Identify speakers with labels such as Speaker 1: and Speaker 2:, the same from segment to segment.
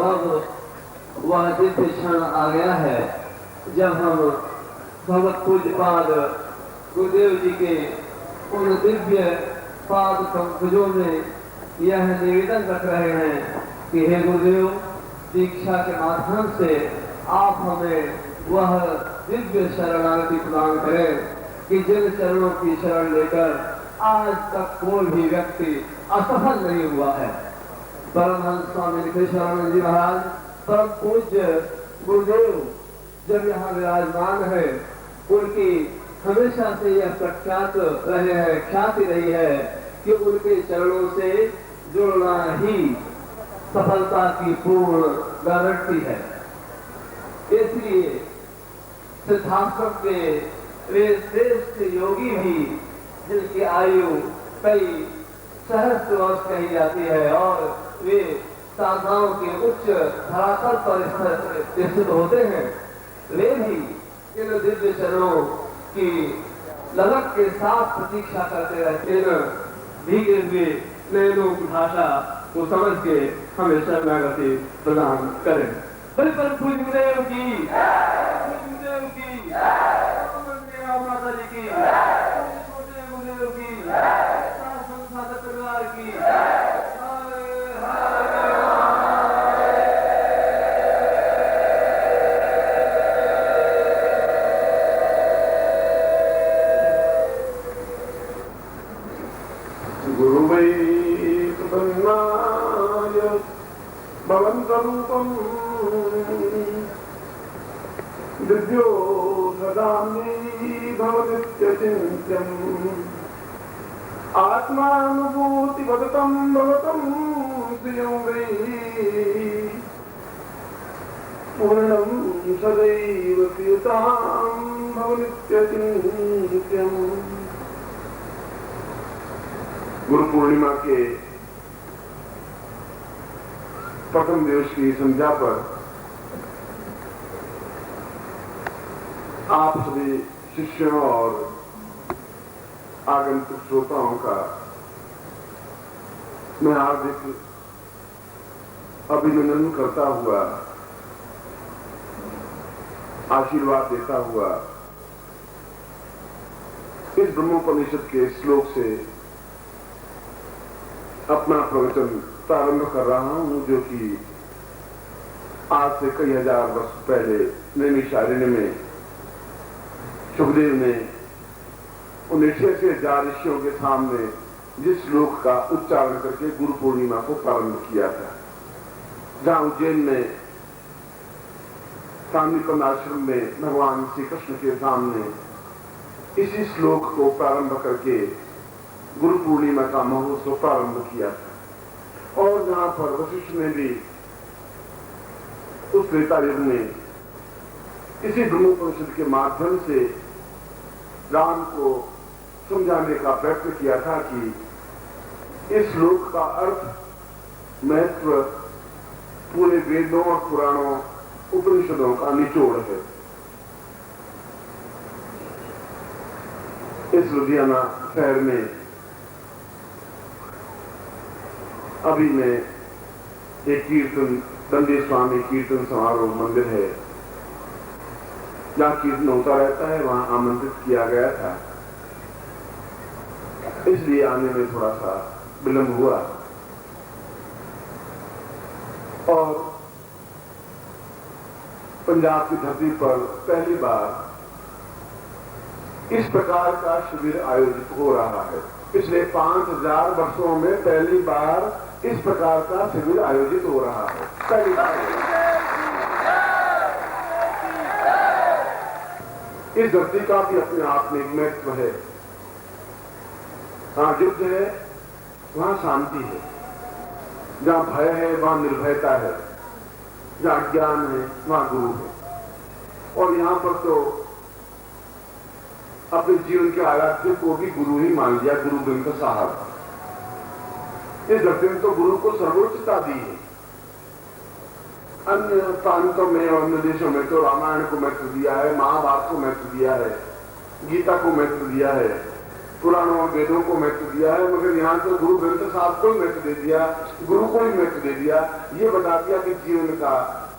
Speaker 1: अब वह दिव्य क्षण आ गया है जब हम भगवत पूज्यपाद गुरुदेव जी के उन दिव्य पाद पंकजों में यह निवेदन रख रहे हैं कि हे गुरुदेव, दीक्षा के माध्यम से आप हमें वह दिव्य शरणागति प्रदान करें कि जिन चरणों की शरण लेकर आज तक कोई भी व्यक्ति असफल नहीं हुआ है। परमहंस स्वामी निखिलेश्वरानंद जी महाराज परम पूज्य गुरुदेव जब यहाँ विराजमान है, उनकी हमेशा से यह प्रख्यात रहे हैं, ख्याति रही है कि उनके चरणों से जुड़ना ही सफलता की पूर्ण गारंटी है। इसलिए सिद्धाश्रम के वे श्रेष्ठ योगी भी, जिनकी आयु कई सहस्त्र वर्ष कही जाती है और वे साधनाओं के उच्च धरातल पर स्थित होते हैं, वे भी इन दिव्य चरणों की ललक के साथ प्रतीक्षा करते रहते हैं। भीगे हुए नैनों की भाषा को समझ के हमें शरणागति प्रदान करें। बड़े परम पूज्य गुरुदेव की, गुरुदेव की, माता जी की, छोटे गुरुदेव की, संसाधक परिवार की।
Speaker 2: गुरुवै प्रपन्नाय भवन्तरूपम् दिव्यो सदाम्यै भवनित्यचिन्त्यम् आत्मानुभूतिवदतं भवतं प्रियं वै पूर्णं सदैव प्रियतां भवनित्यचिन्त्यम्। गुरु पूर्णिमा के प्रथम दिवस की संध्या पर आप सभी शिष्यों और आगंतुक श्रोताओं का मैं हार्दिक अभिनंदन करता हुआ, आशीर्वाद देता हुआ इस ब्रह्मोपनिषद के श्लोक से अपना प्रवचन प्रारंभ कर रहा हूं, जो कि आज से कई हजार वर्ष पहले नैमिषारण्य में सुखदेव ने उन 6,000 ऋषियों के सामने जिस श्लोक का उच्चारण करके गुरु पूर्णिमा को प्रारंभ किया था। जहां उज्जैन में सांदीपन आश्रम में भगवान श्री कृष्ण के सामने इसी श्लोक को प्रारंभ करके गुरु पूर्णिमा का महोत्सव प्रारंभ किया था। और जहां पर वशिष्ठ ने भी उस त्रेता युग में इसी ब्रह्मोपनिषद के माध्यम से राम को समझाने का प्रयत्न किया था कि इस श्लोक का अर्थ, महत्व पूरे वेदों और पुराणों उपनिषदों का निचोड़ है। इस लुधियाना शहर में अभी में एक कीर्तन, दंडे स्वामी कीर्तन समारोह मंदिर है, जहां कीर्तन होता रहता है, वहां आमंत्रित किया गया था। इसलिए आने में थोड़ा सा विलंब हुआ। और पंजाब की धरती पर पहली बार इस प्रकार का शिविर आयोजित हो रहा है। पिछले 5,000 वर्षों में पहली बार इस प्रकार का शिविर आयोजित हो रहा है। पहली बार इस धरती का भी अपने आप में एक महत्व है। जहां युद्ध है वहां शांति है, जहां भय है वहां निर्भयता है, जहां ज्ञान है वहां गुरु है। और यहां पर तो अपने जीवन के आराध्य को भी गुरु ही मान लिया, गुरु ग्रंथ साहब। इस धरती में तो गुरु को सर्वोच्चता दी है। अन्य प्रांतों में और अन्य देशों में तो रामायण को महत्व दिया है, महाभारत को महत्व दिया है, गीता को महत्व दिया है, पुराणों और वेदों को महत्व दिया है, मगर यहाँ तो गुरु ग्रंथ साहब को ही महत्व दे दिया, गुरु को ही महत्व दे दिया। ये बता दिया कि जीवन का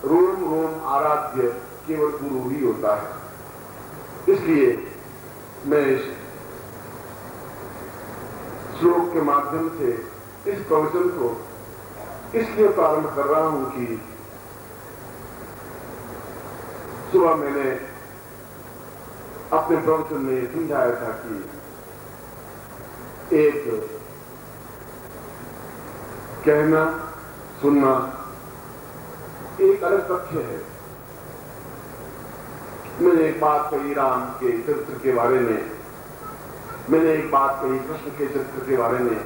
Speaker 2: रोम रोम आराध्य केवल गुरु ही होता है। इसलिए मैं इस श्लोक के माध्यम से इस प्रवचन को इसलिए प्रारंभ कर रहा हूं कि सुबह मैंने अपने प्रवचन में समझाया था कि एक कहना सुनना एक अलग तथ्य है। मैंने एक बात कही राम के चरित्र के बारे में, मैंने एक बात कही कृष्ण के चरित्र के बारे में,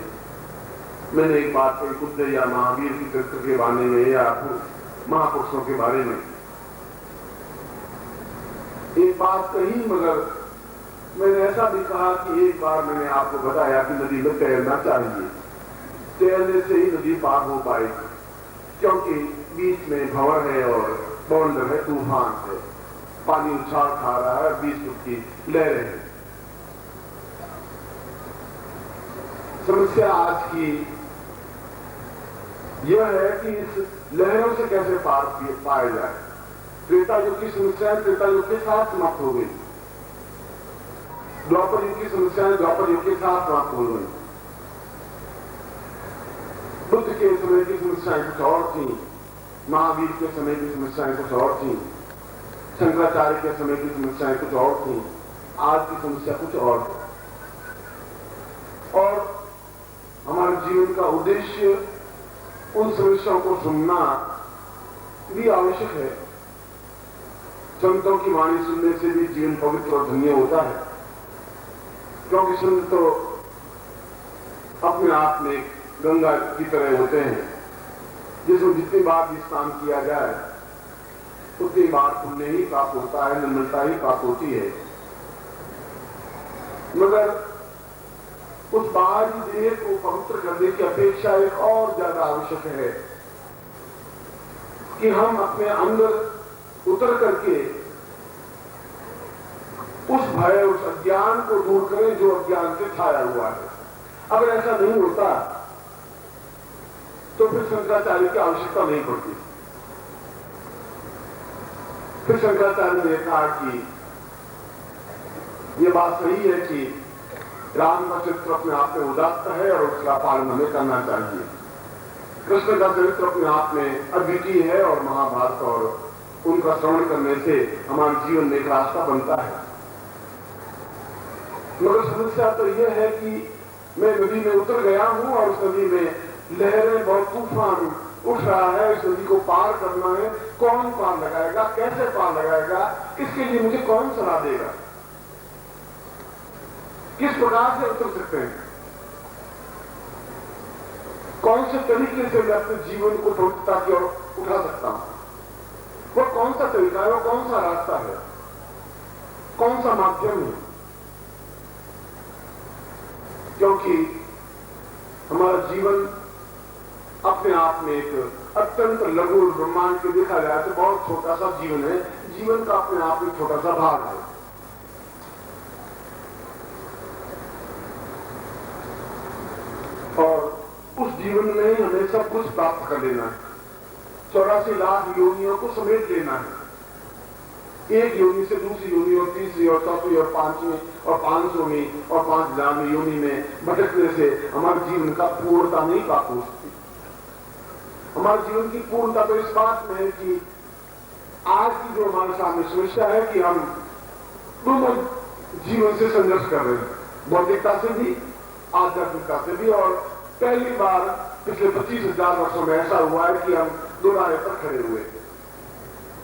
Speaker 2: मैंने एक बात कही बुद्ध या महावीर के चरित्र के बारे में या महापुरुषों के बारे में। एक बात कही, मगर मैंने ऐसा भी कहा कि एक बार मैंने आपको बताया कि नदी में तैरना चाहिए, तैरने से ही नदी पार हो पाएगी, क्योंकि बीच में भंवर है और बौंडर है, तूफान है, पानी उछाल खा रहा है, 20 फुट की लहरें हैं। समस्या आज की यह है कि इस लहरों से कैसे पार पाया जाए। त्रेता युग की समस्याएं त्रेता युग के साथ समाप्त हो गई, द्वापर युग की समस्याएं द्वापर युग के साथ समाप्त हो गई। बुद्ध के समय की समस्याएं कुछ और थी, महावीर के समय की समस्याएं कुछ और थी, शंकराचार्य के समय की समस्याएं कुछ और थी, आज की समस्या कुछ और है। और हमारे जीवन का उद्देश्य उन समस्याओं को सुनना भी आवश्यक है। संतों की वाणी सुनने से भी जीवन पवित्र और धन्य होता है, क्योंकि संत तो अपने आप में गंगा की तरह होते हैं, जिसमें जितनी बार भी स्नान किया जाए उतनी बार पुण्य ही प्राप्त होता है, निर्मलता ही प्राप्त होती है। मगर उस बाहरी देह को पवित्र करने की अपेक्षा एक और ज्यादा आवश्यक है कि हम अपने अंदर उतर करके उस भय, उस अज्ञान को दूर करें जो अज्ञान से छाया हुआ है। अगर ऐसा नहीं होता तो फिर शंकराचार्य की आवश्यकता नहीं पड़ती। फिर शंकराचार्य ने कहा कि यह बात सही है कि राम का चरित्र अपने आप में उदात्त है और उसका पालन हमें करना चाहिए। कृष्ण का चरित्र अपने आप में अद्वितीय है और महाभारत और उनका श्रवण करने से हमारे जीवन में एक रास्ता बनता है। मगर समस्या तो यह है कि मैं नदी में उतर गया हूं और उस नदी में लहरें, बहुत तूफान उठ रहा है, इस नदी को पार करना है। कौन पार लगाएगा, कैसे पार लगाएगा, इसके लिए मुझे कौन सलाह देगा, किस प्रकार से उतर सकते हैं, कौन से तरीके से मैं अपने जीवन को पवित्रता की ओर उठा सकता हूं। वो कौन सा तरीका है, वो कौन सा रास्ता है, कौन सा माध्यम है। क्योंकि हमारा जीवन अपने आप में एक अत्यंत लघु ब्रह्मांड के देखा जाए तो बहुत छोटा सा जीवन है। जीवन का अपने आप में छोटा सा भाग है। और उस जीवन में ही हमें सब कुछ प्राप्त कर लेना है। 84 लाख योनियों को समेट लेना है। एक योनि से दूसरी योनि और तीसरी और चौथी और पांचवी और 500वीं और 5,000वीं योनि में भटकने से हमारे जीवन का पूर्णता नहीं प्राप्त हो सकती। हमारे जीवन की पूर्णता तो इस बात में है कि आज की जो हमारे सामने समस्या है कि हम दोनों जीवन से संघर्ष कर रहे हैं, बौद्धिकता से भी, आध्यात्मिकता से भी। और पहली बार पिछले 25,000 वर्षों में ऐसा हुआ है कि हम दो राह पर खड़े हुए,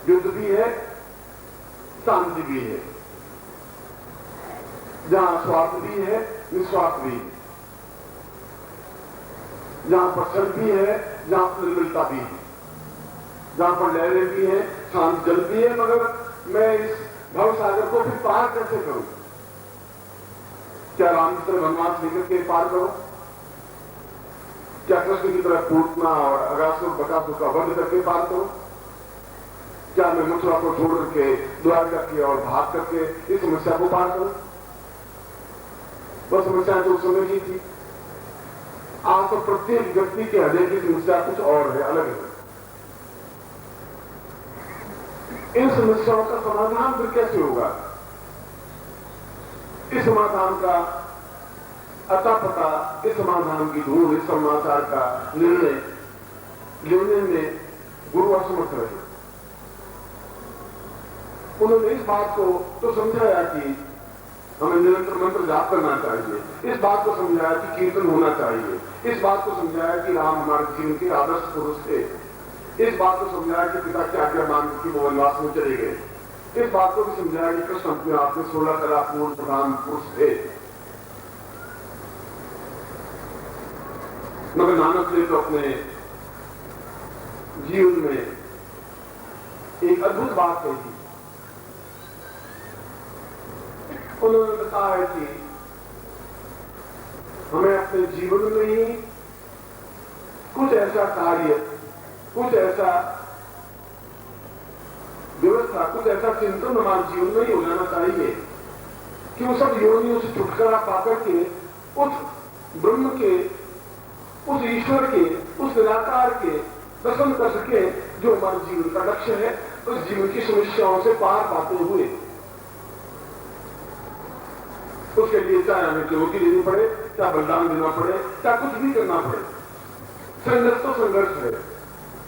Speaker 2: युद्ध भी है, शांति भी है, जहां स्वार्थ भी है, निस्वार्थ भी है, जहां पर छल भी है, जहां पर निर्मलता भी है, जहां पर लहरें भी हैं, शांत जल भी है। मगर मैं इस भवसागर को फिर पार कैसे करूं? क्या राम की तरह वनवास लेकर के पार करूं? क्या कृष्ण की तरह पूतना और अगासुर बकासुर का वध करके पार करूं? क्या मैं मथुरा को छोड़ करके द्वारका की और भाग करके इस समस्या को पार करूं? वह समस्या तो उस समय की थी। आज तो प्रत्येक व्यक्ति के हृदय की समस्या कुछ और है, अलग है। इन समस्याओं का समाधान फिर कैसे होगा? इस समाधान का अता पता, इस समाधान की ढूंढ, इस समाचार का निर्णय लेने में गुरु असमर्थ रहे। उन्होंने इस बात को तो समझाया कि हमें निरंतर मंत्र जाप करना चाहिए, इस बात को समझाया कि कीर्तन होना चाहिए, इस बात को समझाया कि राम हमारे जीवन के आदर्श पुरुष थे, इस बात को समझाया कि पिता की आज्ञा मान के वो वनवास में चले गए, इस बात को भी समझाया कि कृष्ण अपने आप में 16 कला पूर्ण प्रधान पुरुष थे। मगर नानक ने तो अपने जीवन में एक अद्भुत बात कही। उन्होंने बताया है कि हमें अपने जीवन में ही कुछ ऐसा कार्य, कुछ ऐसा व्यवस्था, कुछ ऐसा चिंतन हमारे जीवन में ही हो जाना चाहिए कि उन सब योनियों से छुटकारा पाकर के उस ब्रह्म के, उस ईश्वर के, उस निराकार के दर्शन कर सके जो हमारे जीवन का लक्ष्य है। उस जीवन की समस्याओं से पार पाते हुए उसके लिए चाहे हमें चुनौती देनी पड़े, चाहे बलिदान देना पड़े, चाहे कुछ भी करना पड़े, संघर्ष तो संघर्ष है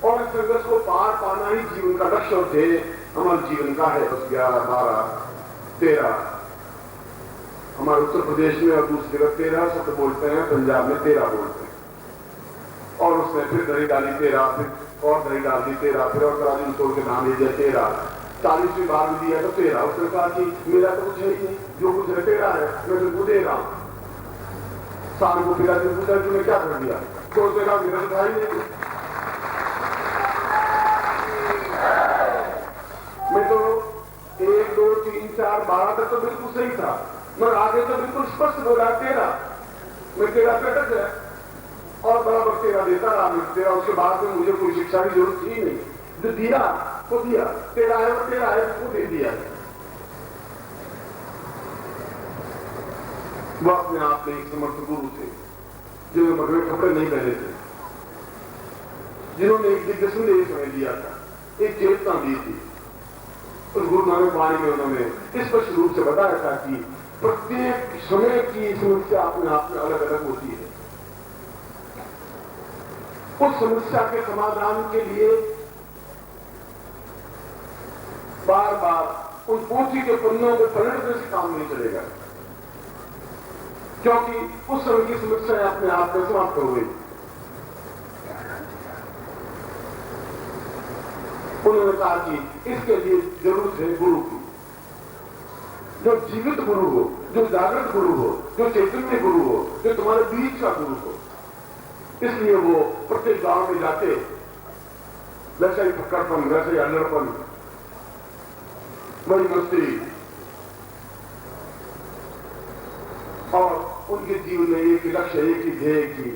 Speaker 2: और इस संघर्ष को पार पाना ही जीवन का लक्ष्य और ध्येय हमारे जीवन का है। 10, 11, 12, 13 हमारे उत्तर प्रदेश में और दूसरी जगह 13 शब्द बोलते हैं, पंजाब में 13 बोलते हैं। और उसने फिर दही डाली 13, फिर और दही डाल दी 13, फिर और तराजू तोड़ के नाम ले दिया 13, 40वीं बार में दिया तो 13। उसने कहा कि मेरा तो कुछ है ही नहीं, जो कुछ है 13 है, मैं तुमको दे रहा हूं। शाम को फिर आदमी पूछा कि मैं क्या कर दिया, तो उसने कहा मेरा तो भाई नहीं, मैं तो 1, 2, 3, 4, 12 तक तो बिल्कुल सही था, मगर आगे तो बिल्कुल स्पष्ट बोला 13। मैं 13 पे अटक गया और बराबर 13 देता रहा। मैं 13, उसके बाद में मुझे कोई शिक्षा की जरूरत थी नहीं, जो दिया तो दिया, 13 है वो 13 है, उसको दे दिया। वो अपने आप में एक समर्थ गुरु थे जिन्होंने मगवे कपड़े नहीं पहने थे, जिन्होंने एक दिव्य संदेश हमें दिया था, एक चेतना दी थी। उस गुरु नानक वाणी में उन्होंने स्पष्ट रूप से बताया था कि प्रत्येक समय की समस्या अपने आप में अलग अलग होती है। उस समस्या के समाधान के लिए बार बार उन पोथी के पन्नों को पलटने से काम नहीं चलेगा, क्योंकि उस समय की समस्याएं अपने आप में समाप्त हो गई। उन्होंने कहा कि इसके लिए जरूरत है गुरु की, जो जीवित गुरु हो, जो जागृत गुरु हो, जो चैतन्य गुरु हो, जो तुम्हारे बीच का गुरु हो। इसलिए वो प्रत्येक गांव में जाके वैसा ही फक्कड़पन, वैसे ही अल्लड़पन, बड़ी मस्ती, और उनके जीवन में एक ही लक्ष्य, एक ही ध्येय की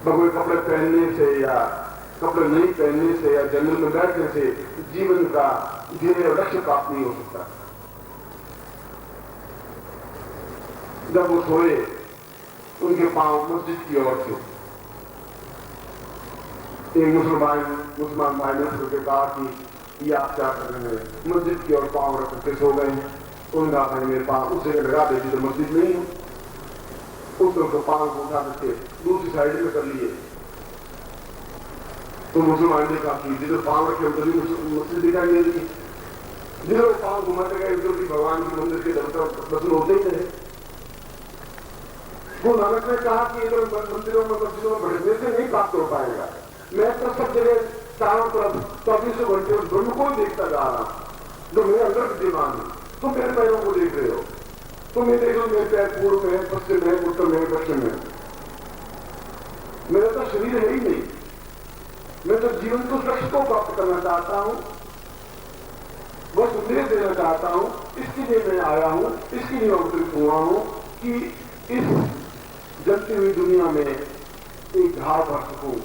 Speaker 2: भगवे कपड़े पहनने से या कपड़े नहीं पहनने से या जंगल में बैठने से जीवन का ध्येय और लक्ष्य प्राप्त नहीं हो सकता। जब वो सोए उनके पांव मस्जिद की ओर थे। एक मुसलमान भाई ने उसको कहा कि ये आप क्या कर रहे हैं? मस्जिद की ओर पांव रख के सो गए। उन्होंने कहा भाई मेरे पांव उस जगह लगा देती तो मस्जिद नहीं है। उसको पांव को उठा करके दूसरी साइड में कर लिए। तो मुसलमान ने कहा कि जिधर पांव रखे उधर ही मस्जिद दिखाई दे रही, जिधर वो पांव घुमाते गए उधर भी भगवान के मंदिर के दर्शन होते ही रहे। गुरु नानक ने कहा कि इधर मंदिरों में मस्जिदों में भटकने से नहीं प्राप्त हो पाएगा। मैं तो सब जगह चारों तरफ 24 घंटे उस ब्रह्म को देखता जा रहा हूं जो मेरे अंदर विद्यमान है। तुम मेरे पैरों को देख रहे हो, तुम ये देखो मेरे पैर पूर्व में, पश्चिम में, उत्तर में, दक्षिण में। मेरा तो शरीर है ही नहीं। मैं तो जीवन को लक्ष्य को प्राप्त करना चाहता हूं, वो संदेश देना चाहता हूं। इसके लिए मैं आया हूं, इसके लिए अवतरित हुआ हूं कि इस जलती हुई दुनिया में एक धार भर सकूं,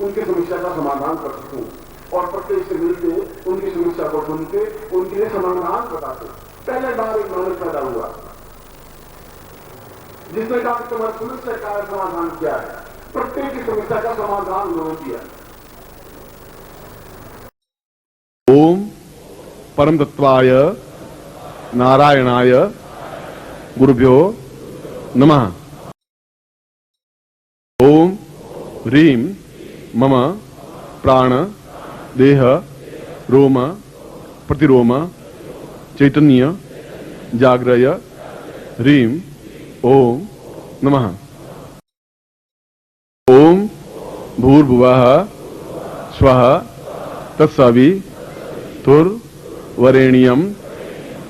Speaker 2: उनकी समस्या का समाधान कर सकूं और प्रत्येक से मिलते उनकी समस्या को सुनते उनके लिए समाधान बताते। पहले बार एक नानक पैदा हुआ, जिसने कहा कि तुम्हारे पुलिस से कार्य समाधान किया है, प्रत्येक की समस्या का समाधान उन्होंने किया।
Speaker 3: ओम परम तत्वाय नारायणाय गुरुभ्यो नमः। ओम ह्रीं मम प्राण देह रोम प्रतिरोम चैतन्य जाग्रय ह्रीं ओम नमः। ओम भूर्भुवः स्वः तत्सवितुर्वरेण्यं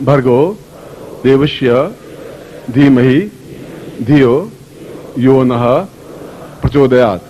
Speaker 3: भर्गो देवस्य धीमहि धियो यो नः प्रचोदयात्।